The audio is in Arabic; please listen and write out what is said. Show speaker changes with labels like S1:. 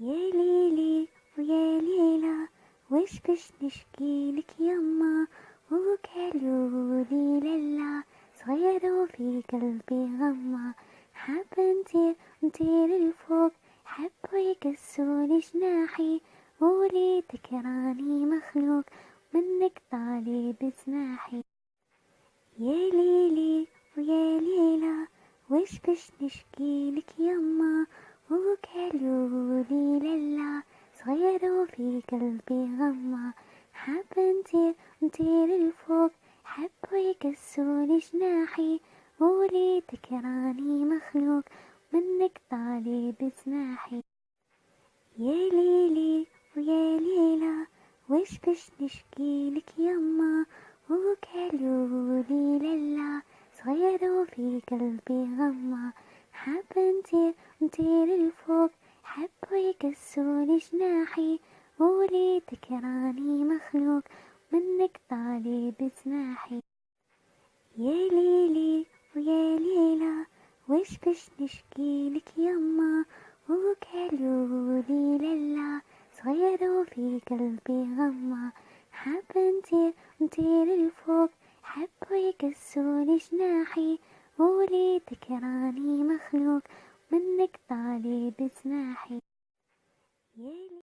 S1: يا ليلي ويا ليلى، وش بش نشكيلك يما؟ وقالولي للا صغير وفي قلبي غمة. حابة نطير لفوق، حبوا يكسوني جناحي، وليتك راني مخلوق منك طالي بجناحي. يا ليلي ويا ليلى، وش بش نشكيلك يما؟ وقالولي للا صغير وفي قلبي غمة. حابة نطير لفوق، حبوا يكسوني جناحي، وليتك راني مخلوق منك طالي بجناحي. يا ليلي ويا ليلى، وش بش نشكيلك يما؟ وقالولي للا صغير وفي قلبي غمة. حابة نطير لفوق، حبوا يكسوني جناحي، وليتك راني مخلوق منك طالي بجناحي. يا ليلي ويا ليلى، وش بش نشكيلك يما؟ وقالولي للا صغير وفي قلبي غمة. حابة نطير لفوق، حبوا يكسوني جناحي، وليتك راني مخلوق منك طالي بجناحي.